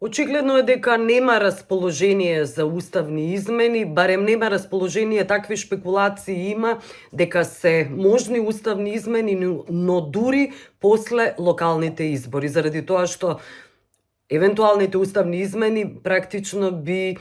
Очигледно е дека нема расположение за уставни измени, барем нема расположение, такви шпекулации има дека се можни уставни измени, но дури после локалните избори, заради тоа што евентуалните уставни измени практично би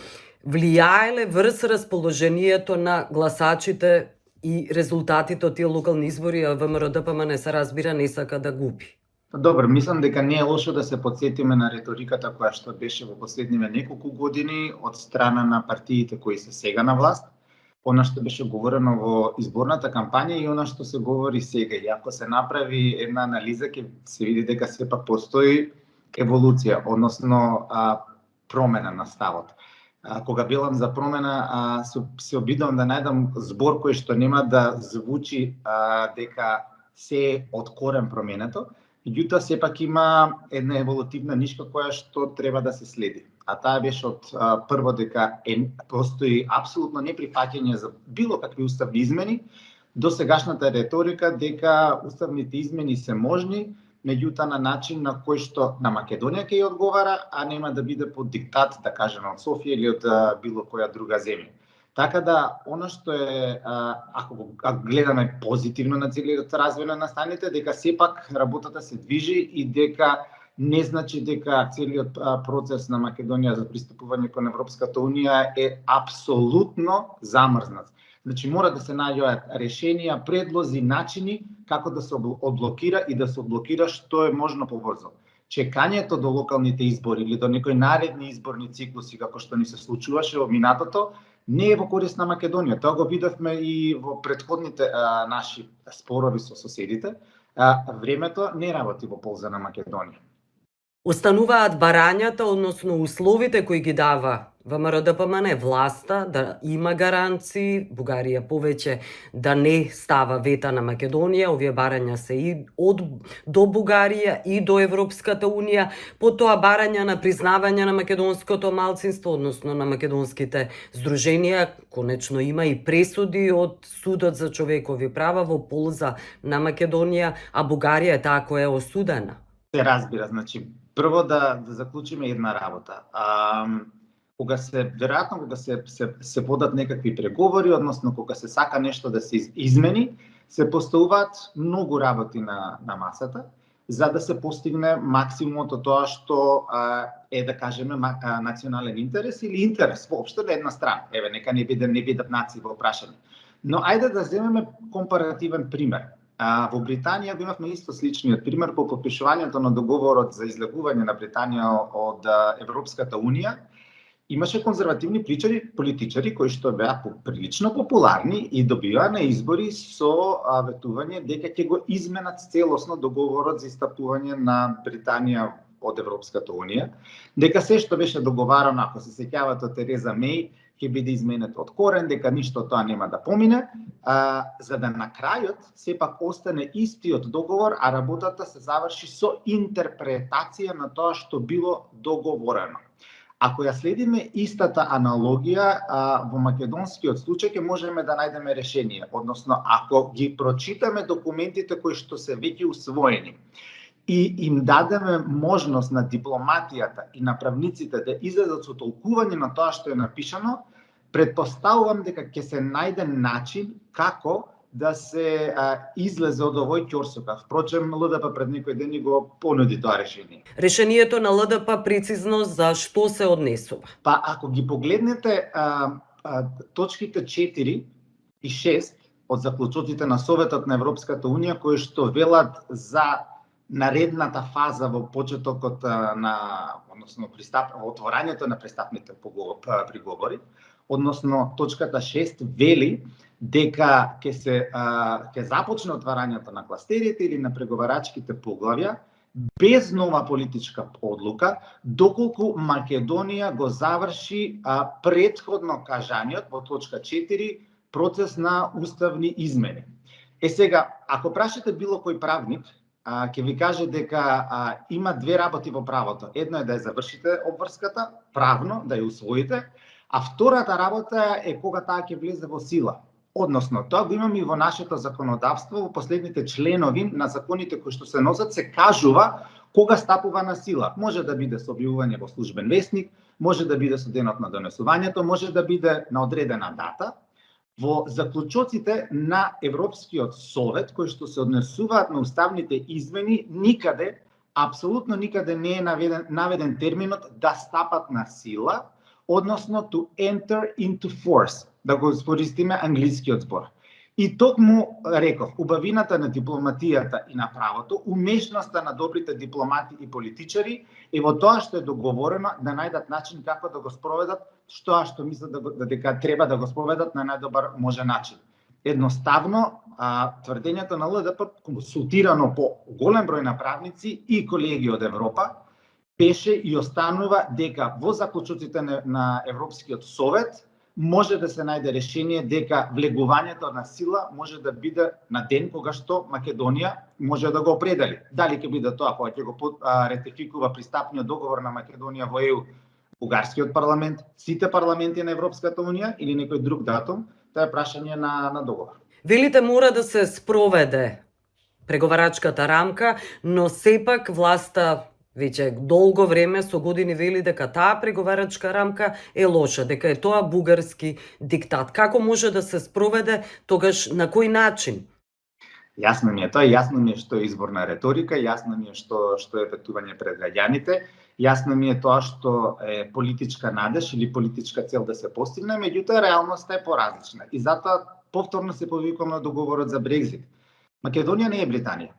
влијаеле врз расположението на гласачите и резултатите од тие локални избори, а ВМРО-ДПМН се разбира не сака да губи. Добро, мислам дека не е лошо да се подсетиме на риториката која што беше во последниве неколку години од страна на партиите кои се сега на власт, она што беше говорено во изборната кампања и она што се говори сега. И ако се направи една анализа, ќе се види дека сепак постои еволуција, односно промена на ставот. Кога билам за промена, се обидам да најдам збор кој што нема да звучи дека се е од корен променето, меѓутоа сепак има една еволутивна нишка која што треба да се следи. А таа беше од прво дека постои апсолутно неприфаќање за било какви уставни измени, до сегашната реторика дека уставните измени се можни, меѓутоа на начин на кој што на Македонија ќе ја одговара, а нема да биде под диктат, да кажеме, од Софија или од било која друга земја. Така да, она што е, ако гледаме позитивно на целиот развој на настаните, дека сепак работата се движи и дека не значи дека целиот процес на Македонија за пристапување кон Европската Унија е апсолутно замрзнат. Значи мора да се најдат решенија, предлози, начини како да се одблокира и да се одблокира што е можно побрзо. Чекањето до локалните избори или до некои наредни изборни циклуси како што ни се случуваше во минатото не е во корист на Македонија. Тоа го видовме и во претходните наши спорови со соседите. Времето не работи во полза на Македонија. Остануваат барањата, односно условите кои ги дава ВМРО-ДПМН власта да има гаранции, Бугарија повеќе да не става вета на Македонија, овие барања се и до Бугарија и до Европската Унија, потоа барања на признавање на македонското малцинство, односно на македонските здруженија, конечно има и пресуди од Судот за човекови права во полза на Македонија, а Бугарија е таа која е осудена. Се разбира, значи прво да заклучиме една работа. Кога се водат некакви преговори, односно кога се сака нешто да се измени, се поставуваат многу работи на масата за да се постигне максимумот од тоа што е, да кажеме, национален интерес или интерес воопшто на една страна. Еве, нека не бидат нации во прашање. Но ајде да земеме компаративен пример. Во Британија го имавме исто сличниот пример по подпишувањето на договорот за излегување на Британија од Европската Унија. Имаше конзервативни политичари кои што беа прилично популарни и добиваа на избори со ветување дека ќе го изменат целосно договорот за истапување на Британија од Европската Унија, дека се што беше договарано, ако се сеќавате од Тереза Меј, ќе биде изменет од корен, дека ништо тоа нема да помине, за да на крајот сепак остане истиот договор, а работата се заврши со интерпретација на тоа што било договорено. Ако ја следиме истата аналогија во македонскиот случај, ќе можеме да најдеме решение. Односно, ако ги прочитаме документите кои што се веќе усвоени и им дадеме можност на дипломатијата и на правниците да излезат со толкување на тоа што е напишано, предпоставувам дека ќе се најде начин како да се излезе од овој ќорсокав. Впрочем, ЛДП пред некој ден го понуди тоа решение. Решението на ЛДП прецизно за што се однесува? Па ако ги погледнете точките 4 и 6 од заклучоците на Советот на Европската Унија кои што велат за наредната фаза во почетокот односно отворањето на пристапните преговори, односно точката 6 вели дека ќе започне отварањето на кластерите или на преговарачките поглавја без нова политичка одлука, доколку Македонија го заврши претходно кажаниот во точка 4 процес на уставни измени. Сега, ако прашате било кој правник, ќе ви каже дека има две работи во правото. Едно е да ја завршите обврската, правно, да ја усвоите, а втората работа е кога таа ќе влезе во сила. Односно, тоа го имаме и во нашето законодавство, во последните членови на законите кои што се носат, се кажува Кога стапува на сила? Може да биде со објавување во службен весник, може да биде со денот на донесувањето, може да биде на одредена дата. Во заклучоците на Европскиот совет, кои што се однесуваат на уставните измени, никаде, апсолутно никаде не е наведен терминот да стапат на сила, односно to enter into force, да го испористиме англискиот збор. И токму реков, убавината на дипломатијата и на правото, умешноста на добрите дипломати и политичари е во тоа што е договорено да најдат начин како да го спроведат што мислат дека треба да го спроведат на најдобар можен начин. Едноставно, тврдењето на ЛДП, консултирано по голем број на правници и колеги од Европа, беше и останува дека во заклучоците на Европскиот совет може да се најде решение дека влегувањето на сила може да биде на ден кога што Македонија може да го определи. Дали ќе биде тоа кога ќе го ретификува пристапниот договор на Македонија во ЕУ, бугарскиот парламент, сите парламенти на Европската унија или некој друг датум, тоа е прашање на договор. Велите мора да се спроведе преговарачката рамка, но сепак власта веќе долго време со години вели дека таа преговарачка рамка е лоша, дека е тоа бугарски диктат. Како може да се спроведе, тогаш на кој начин? Јасно ми е тоа, јасно ми е што е изборна реторика, јасно ми е што е ветување пред граѓаните, јасно ми е тоа што е политичка надеж или политичка цел да се постигне, меѓутоа реалноста е поразлична. И затоа повторно се повикувам на договорот за Брекзит. Македонија не е Британија.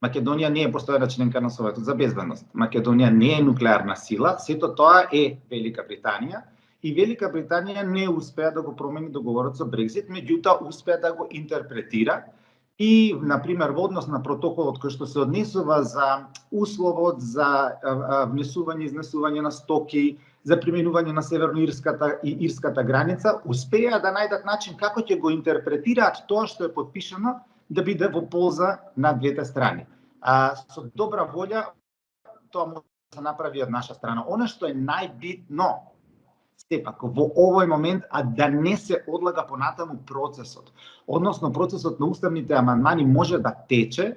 Македонија не е постојана членка на Советот за безбедност. Македонија не е нуклеарна сила, сето тоа е Велика Британија и Велика Британија не успеа да го промени договорот со Брекзит, меѓутоа успеа да го интерпретира и, например, во однос на протоколот кој што се однесува за условот за внесување и изнесување на стоки, за применување на северноирската и ирската граница, успеа да најдат начин како ќе го интерпретираат тоа што е подпишано да биде во полза на двете страни. Со добра волја тоа може да се направи од наша страна. Она што е најбитно сепак во овој момент, да не се одлага понатаму процесот. Односно процесот на уставните амандмани може да тече,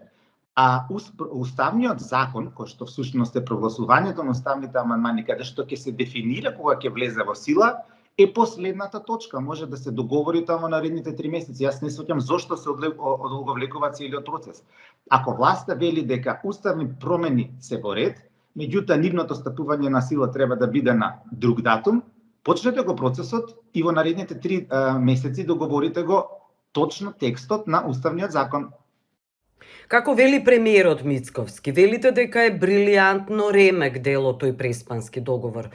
уставниот закон, кој што всушност е прогласувањето на уставните амандмани, каде што ќе се дефинира кога ќе влезе во сила, е последната точка. Може да се договори тоа во наредните 3 месеци. Јас не сеќам зошто се одолговлекува целиот процес. Ако власта вели дека уставни промени се во ред, меѓутоа нивното стапување на сила треба да биде на друг датум, почнете го процесот и во наредните 3 месеци договорите го точно текстот на уставниот закон. Како вели премиерот Мицковски, велите дека е брилијантно ремек дело тој преспански договор.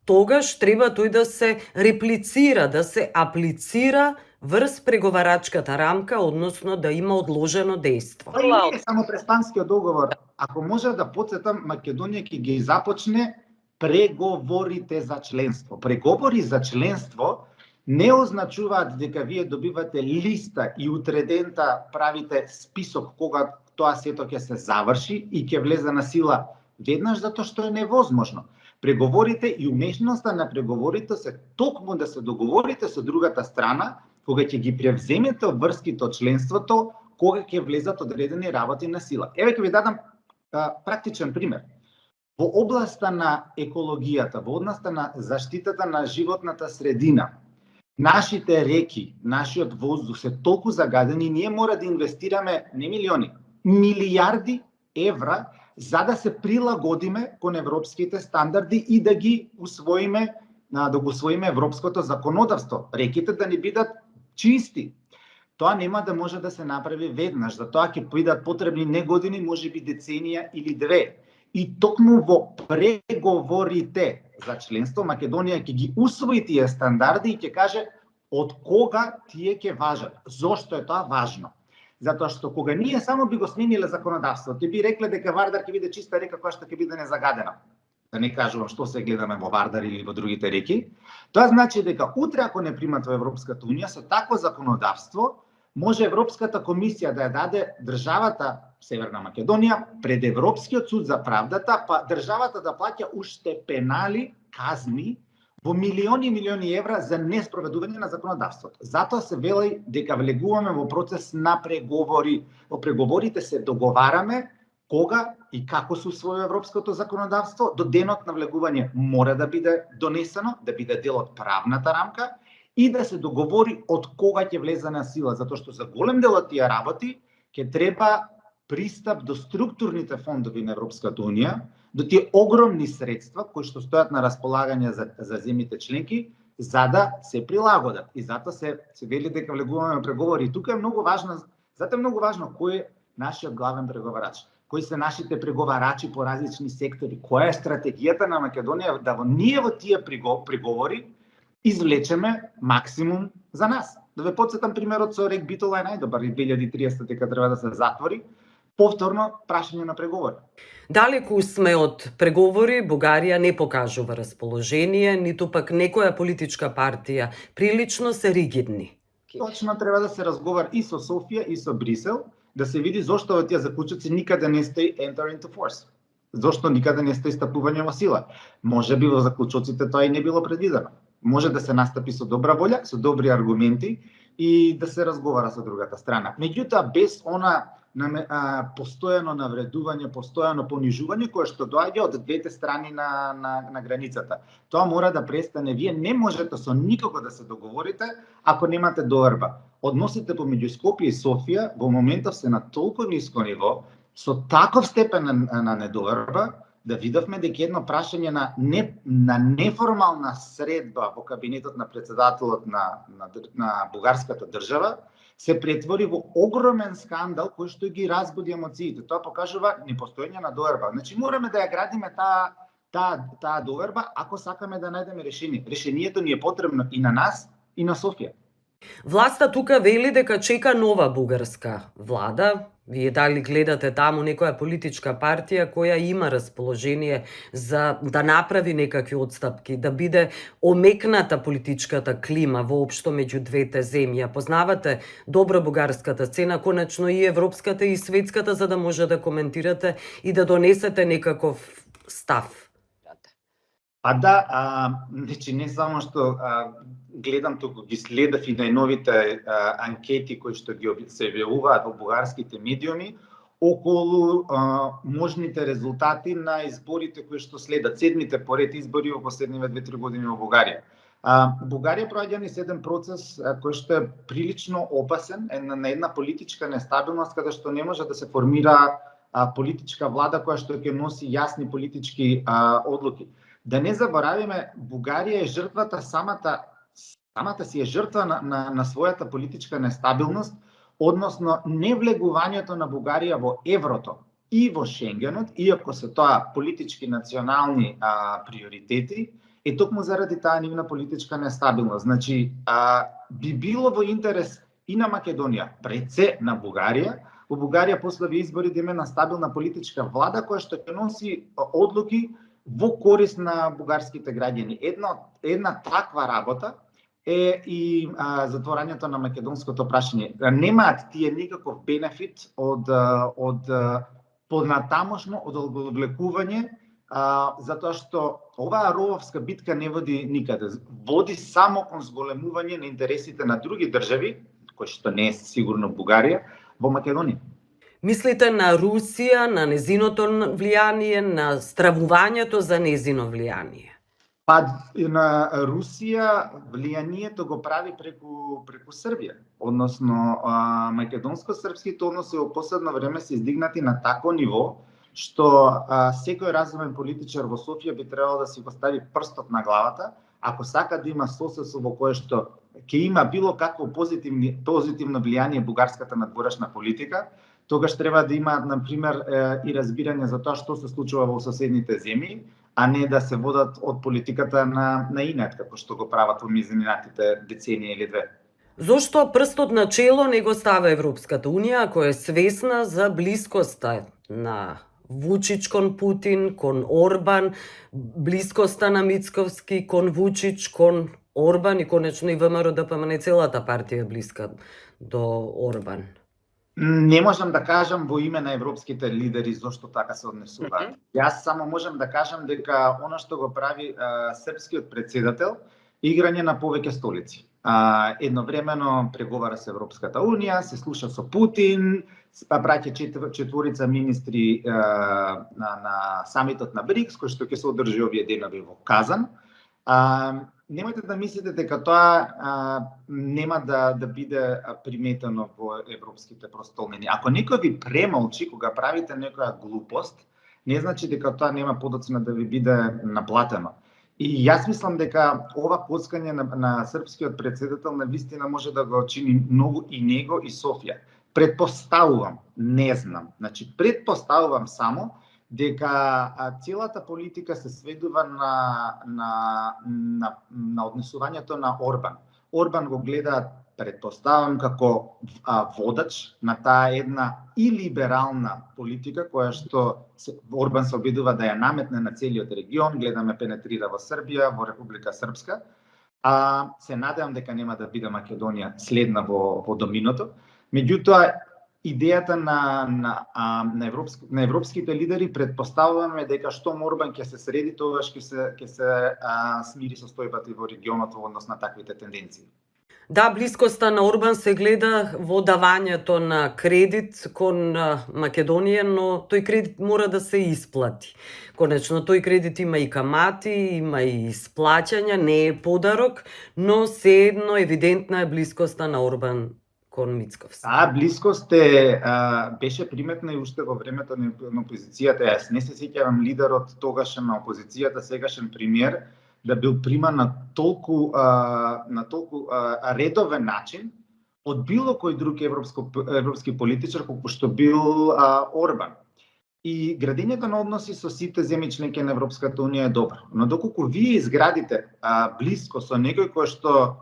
Тогаш треба тој да се реплицира, да се аплицира врз преговарачката рамка, односно да има одложено дејство. Тоа не е само преспанскиот договор. Ако може да потсетам, Македонија ќе ги започне преговорите за членство. Преговори за членство не означуваат дека вие добивате листа и утре дента правите список кога тоа сето ќе се заврши и ќе влезе на сила веднаш, затоа што е невозможно. Преговорите и умешноста на преговорите се токму да се договорите со другата страна, кога ќе ги превземете обврските од членството, кога ќе влезат одредени работи на сила. Еве ќе ви дадам практичен пример. Во областа на екологијата, во односта на заштитата на животната средина, нашите реки, нашиот воздух се толку загадени, ние мора да инвестираме не милиони, милијарди евра за да се прилагодиме кон европските стандарди и да ги усвоиме, да го усвоиме европското законодавство. Реките да не бидат чисти. Тоа нема да може да се направи веднаш, за тоа ќе бидат потребни не години, можеби деценија или 2. И токму во преговорите за членство Македонија ќе ги усвои тие стандарди и ќе каже од кога тие ќе важат. Зошто е тоа важно? Затоа што кога ние само би го смениле законодавството, би рекле дека Вардар ќе биде чиста река која што ќе биде незагадена. Да не кажувам што се гледаме во Вардар или во другите реки. Тоа значи дека утре ако не примат во Европската унија со такво законодавство, може Европската комисија да ја даде државата Северна Македонија пред Европскиот суд за правдата, па државата да плаќа уште пенали, казни во милиони и милиони евра за неспроведување на законодавството. Затоа се вели дека влегуваме во процес на преговори. Во преговорите се договараме кога и како се усвои европското законодавство, до денот на влегување мора да биде донесено, да биде дел од правната рамка и да се договори од кога ќе влезе на сила, затоа што за голем дел од тие работи ќе треба пристап до структурните фондови на Европската Унија, до тие огромни средства кои што стојат на располагање за земјите членки, за да се прилагодат. И затоа се вели дека влегуваме во преговори. И тука е многу важно, затоа е многу важно кој е нашиот главен преговарач, кои се нашите преговарачи по различни сектори, која е стратегијата на Македонија да ние во тие преговори извлечеме максимум за нас. Да ве потсетам примерот со Рек Битола е најдобар и 2030 дека треба да се затвори. Повторно прашање на преговори. Далеку сме од преговори, Бугарија не покажува расположение, ниту пак некоја политичка партија. Прилично се ригидни. Точно треба да се разговара и со Софија и со Брисел, да се види зошто во тие заклучоци никаде не стои enter into force. Зошто никаде не стои стапување во сила. Може би во заклучоците тоа и не било предвидено. Може да се настапи со добра волја, со добри аргументи и да се разговара со другата страна. Меѓутоа, без она постојано навредување, постојано понижување кое што доаѓа од двете страни на границата. Тоа мора да престане. Вие не можете со никого да се договорите ако немате доверба. Односите помеѓу Скопје и Софија во моментов се на толку ниско ниво, со таков степен на недоверба, да видовме дека едно прашање на неформална средба во кабинетот на претседателот на бугарската држава се претвори во огромен скандал кој што ги разбуди емоциите. Тоа покажува непостоење на доверба. Значи мораме да ја градиме таа доверба ако сакаме да најдеме решение. Решението ни е потребно и на нас и на Софија. Власта тука вели дека чека нова бугарска влада. Вие дали гледате таму некоја политичка партија која има расположение за да направи некакви отстапки, да биде омекната политичката клима воопшто меѓу двете земји? Познавате добро бугарската сцена, конечно и европската и светската, за да може да коментирате и да донесете некаков став. А да, значи не само што гледам туку, ги следав и најновите анкети кои што ги се објавуваат во бугарските медиуми околу можните резултати на изборите кои што следат, седмите поред избори во последниве 2-3 години во Бугарија. Бугарија проаѓа низ еден процес кој што е прилично опасен, на една политичка нестабилност каде што не може да се формира политичка влада која што ќе носи јасни политички одлуки. Да не заборавиме, Бугарија е жртвата самата си е жртва на својата политичка нестабилност, односно невлегувањето на Бугарија во еврото и во Шенгенот, иако се тоа политички национални приоритети, е токму заради таа нивна политичка нестабилност. Значи, би било во интерес и на Македонија, пред се на Бугарија, во Бугарија после избори да има една стабилна политичка влада која што ќе носи одлуки во корист на бугарските граѓани. Една таква работа е и затворањето на македонското прашање. Немаат тие никаков бенефит од понатамошно одолговлекување, затоа што оваа рововска битка не води никаде. Води само кон зголемување на интересите на други држави, кои што не е сигурно Бугарија, во Македонија. Мислите на Русија, на незиното влијание, на стравувањето за незино влијание? Па на Русија влијанието го прави преку Србија, односно македонско-српските односи во последно време се издигнати на такво ниво што секој разумен политичар во Софија би требало да си го стави прстот на главата, ако сака да има соседство во кое што ќе има било какво позитивно влијание бугарската надворешна политика, тогаш треба да има, например, и разбирање за тоа што се случува во соседните земји, а не да се водат од политиката на инат, како што го прават во изминатите деценија или две. Зошто прстот на чело не го става Европската Унија, ако е свесна за блискоста на Вучич кон Путин, кон Орбан, блискоста на Мицковски кон Вучич, кон Орбан и конечно и ВМРО-ДПМН, целата партија е блиска до Орбан? Не можам да кажам во име на европските лидери зошто така се однесуваат. Јас само можам да кажам дека она што го прави српскиот претседател, играње на повеќе столици. Едновремено преговара со Европската Унија, се слуша со Путин, па праќа четворица министри на самитот на БРИКС, кој што ќе се одржи овие денови во Казан. Немојте да мислите дека тоа нема да биде приметено во европските простолнини. Ако некој ви премолчи кога правите некоја глупост, не значи дека тоа нема подоцна да ви биде наплатено. И јас мислам дека ова коцкање на српскиот претседател на вистина може да го чини многу и него и Софија. Предпоставувам, не знам. Значи, предпоставувам само дека целата политика се сведува на однесувањето на Орбан. Орбан го гледа, предпоставам, како водач на таа една и либерална политика, која што Орбан се обидува да ја наметне на целиот регион, гледаме пенетрира во Србија, во Република Српска. Се надевам дека нема да биде Македонија следна во доминото. Меѓутоа, идејата на европските лидери предпоставуваме дека штом Орбан ќе се среди, тогаш ќе се смири состојбата во регионот во однос на таквите тенденции. Да, блискоста на Орбан се гледа во давањето на кредит кон Македонија, но тој кредит мора да се исплати. Конечно, тој кредит има и камати, има и исплаќања, не е подарок, но сеедно евидентна е блискоста на Орбан кон Мицковски. Блискост беше приметна и уште во времето на опозицијата. Јас не се сеќавам лидерот тогашен на опозицијата, сегашен премиер, да бил приман на толку редовен начин од било кој друг европски политичар колку што бил Орбан. И градењето на односи со сите земји членки на Европската Унија е добро. Но доколку вие изградите блиско со некој кој што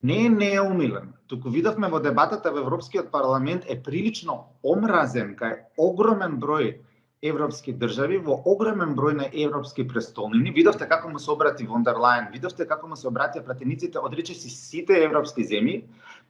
не е умилен, туку видовме во дебатата во Европскиот парламент е прилично омразен кај огромен број европски држави, во огромен број на европски престолнини. Видовте како му се обрати фон дер Лајен, видовте како му се обратија пратениците од речиси сите европски земји.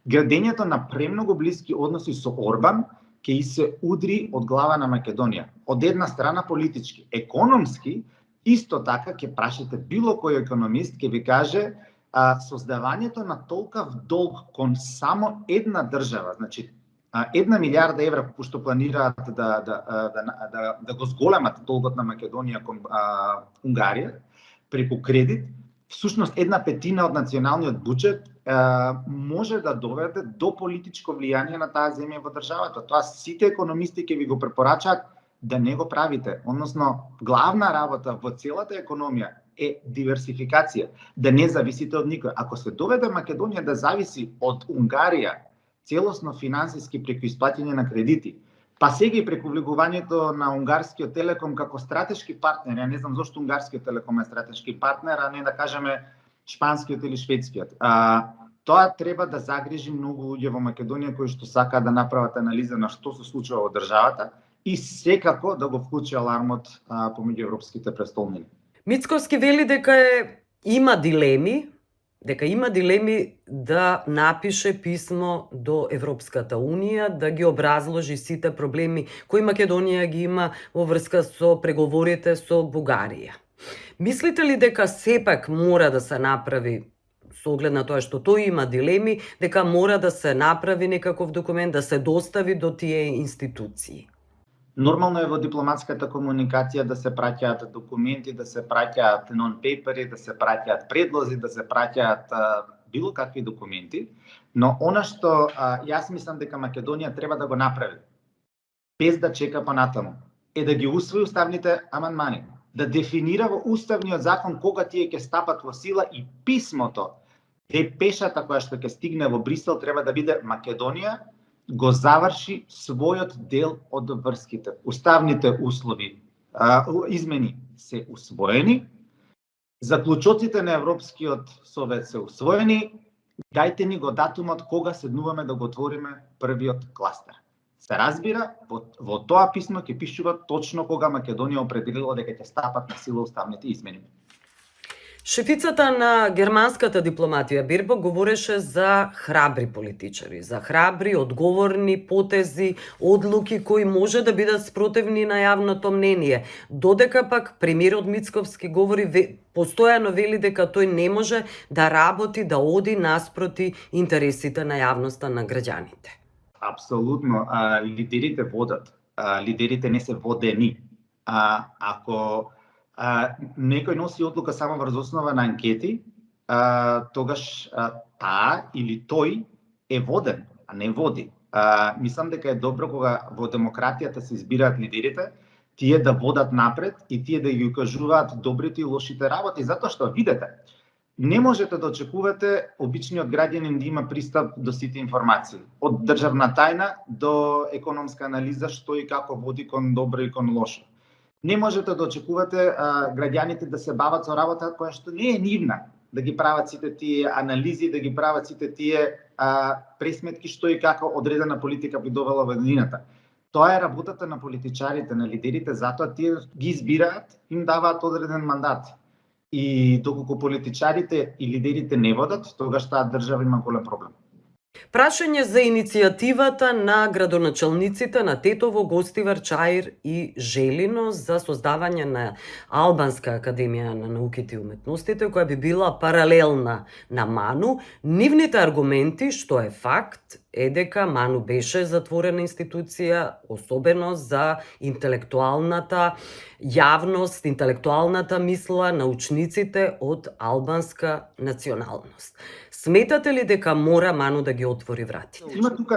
Градењето на премногу блиски односи со Орбан ќе се удри од глава на Македонија. Од една страна политички, економски, исто така ќе прашате било кој економист, ќе ви каже создавањето на толкав долг кон само една држава, значи 1 милиарда евра колку што планираат да го зголемат долгот на Македонија кон Унгарија преку кредит, всушност 1/5 од националниот буџет може да доведе до политичко влијание на таа земја во државата. Тоа сите економисти ќе ви го препорачаат да не го правите. Односно, главна работа во целата економија е диверсификација, да не зависите од никој. Ако се доведе Македонија да зависи од Унгарија целосно финансиски преку исплаќање на кредити, па сега и преку влегувањето на унгарскиот Телеком како стратешки партнер, ја не знам зошто унгарскиот Телеком е стратешки партнер, а не да кажеме шпанскиот или шведскиот. Тоа треба да загрижи многу луѓе во Македонија кои што сакаат да направат анализа на што се случува во државата и секако да го вклучи алармот помеѓу европските престолнини. Мицковски вели дека има дилеми да напише писмо до Европската Унија, да ги образложи сите проблеми кои Македонија ги има во врска со преговорите со Бугарија. Мислите ли дека сепак мора да се направи, со оглед на тоа што тој има дилеми, дека мора да се направи некаков документ, да се достави до тие институции? Нормално е во дипломатската комуникација да се праќаат документи, да се праќаат нон-пейпери, да се праќаат предлози, да се праќаат било какви документи, но она што јас мислам дека Македонија треба да го направи, без да чека понатаму, е да ги усвои уставните амандмани, да дефинира во уставниот закон кога тие ќе стапат во сила и писмото, депешата која што ќе стигне во Брисел треба да биде Македонија го заврши својот дел од врските. Уставните услови, измени се усвоени, заклучоците на Европскиот совет се усвоени, дајте ни го датумот кога седнуваме да го отвориме првиот кластер. Се разбира, во тоа писмо ќе пишува точно кога Македонија определила дека ќе стапат на сила уставните измени. Шефицата на германската дипломатија Бирбо говореше за храбри политичари, за храбри, одговорни потези, одлуки кои може да бидат спротивни на јавното мнение. Додека пак премиерот Мицковски говори постојано вели дека тој не може да работи, да оди наспроти интересите на јавноста, на граѓаните. Апсолутно, лидерите водат, лидерите не се водени. Ако некој носи одлука само врз основа на анкети, тогаш таа или тој е воден, а не води. Мислам дека е добро кога во демократијата се избираат лидерите, тие да водат напред и тие да ги укажуваат добрите и лошите работи, затоа што видете, не можете да очекувате обичниот граѓанин да има пристап до сите информации, од државна тајна до економска анализа што и како води кон добро и кон лошо. Не можете да очекувате граѓаните да се бават со работа која што не е нивна, да ги прават сите тие анализи, да ги прават сите тие пресметки што и како одредена политика би довела во еднината. Тоа е работата на политичарите, на лидерите, затоа тие ги избираат, им даваат одреден мандат. И доколку политичарите и лидерите не водат, тогаш таа држава има голем проблем. Прашање за иницијативата на градоначалниците на Тетово, Гостивар, Чаир и Желино за создавање на Албанска академија на науките и уметностите, која би била паралелна на МАНУ. Нивните аргументи, што е факт, е дека МАНУ беше затворена институција, особено за интелектуалната јавност, интелектуалната мисла на учениците од албанска националност. Сметате ли дека мора МАНУ да ги отвори вратите?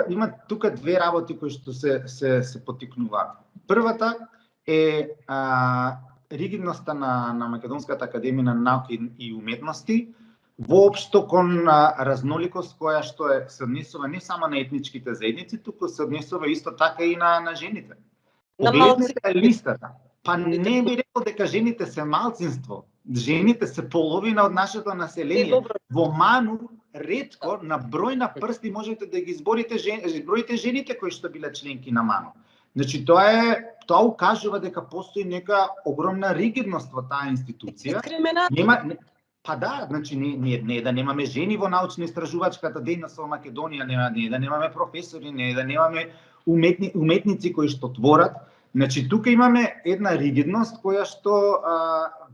Има тука две работи кои што се потикнуваат. Првата е ригидноста на Македонската академија на науки и уметности, воопшто кон разноликост која што се однесува не само на етничките заедници, туку се однесува исто така и на жените. Погледнете листата. Па не би рекол дека жените се малцинство. Жените се половина од нашето население. Во МАНУ ретко на број на прсти можете да ги изброите жените кои што биле членки на МАНУ. Значи тоа укажува дека постои нека огромна ригидност во таа институција. Па да, значи не да немаме жени во научно-истражувачката дејност во Македонија, не да немаме професори, не да немаме уметници кои што творат. Значи тука имаме една ригидност која што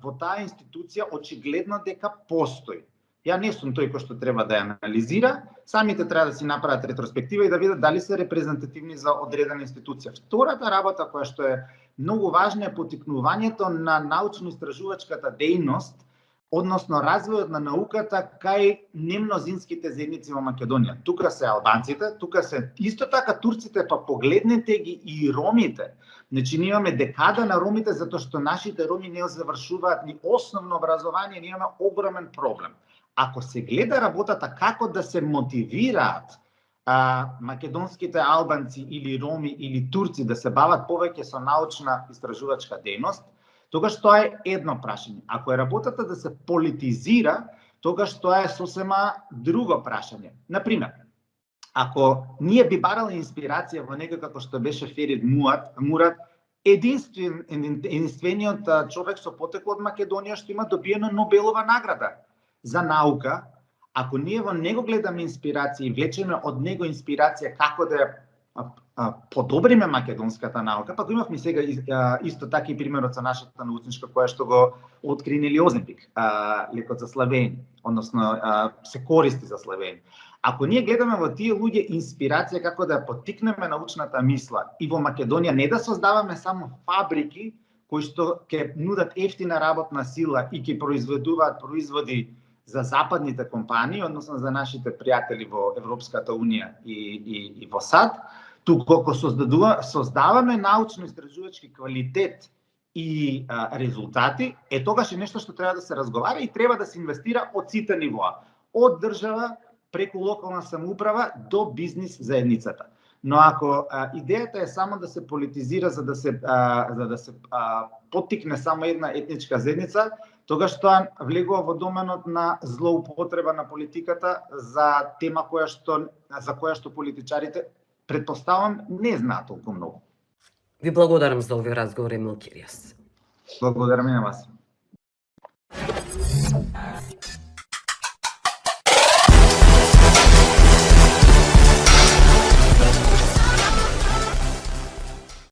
во таа институција очигледно дека постои. Ја не сум тој кој што треба да ја анализира, самите треба да си направат ретроспектива и да видат дали се репрезентативни за одредена институција. Втората работа која што е многу важна е потикнувањето на научно-истражувачката дејност, односно развојот на науката кај немнозинските заедници во Македонија. Тука се албанците, тука се исто така турците, па погледнете ги и ромите. Значи ние имаме декада на ромите затоа што нашите роми не завршуваат ни основно образование, ние имаме огромен проблем. Ако се гледа работата како да се мотивираат македонските албанци или роми или турци да се бават повеќе со научна истражувачка дејност, тогаш тоа е едно прашање. Ако е работата да се политизира, тогаш тоа е сосема друго прашање. Например, ако ние би барале инспирација во некој како што беше Ферид Мурат, единствениот човек со потекло од Македонија што има добиено Нобелова награда за наука, ако ние во него гледаме инспирација и влечеме од него инспирација како да подобриме македонската наука, па го имавме сега исто така и примерот со нашата научничка која што го откри Нели Озенпик, лекот за славење, односно се користи за славење. Ако ние гледаме во тие луѓе инспирација како да поттикнеме научната мисла и во Македонија не да создаваме само фабрики кои што ќе нудат ефтина работна сила и ќе произведуваат производи за западните компании, односно за нашите пријатели во Европската Унија и во САД, туку ако создаваме научно-истражувачки квалитет и резултати, тогаш е нешто што треба да се разговара и треба да се инвестира од сите нивоа, од држава преку локална самоуправа до бизнис заедницата. Но ако идејата е само да се политизира за да се поттикне само една етничка заедница, тогаш тоа влегува во доменот на злоупотреба на политиката за тема за која што политичарите, предпоставам, не знаат толку многу. Ви благодарам за овој разговор, Емил Киријас. Благодарам и на вас.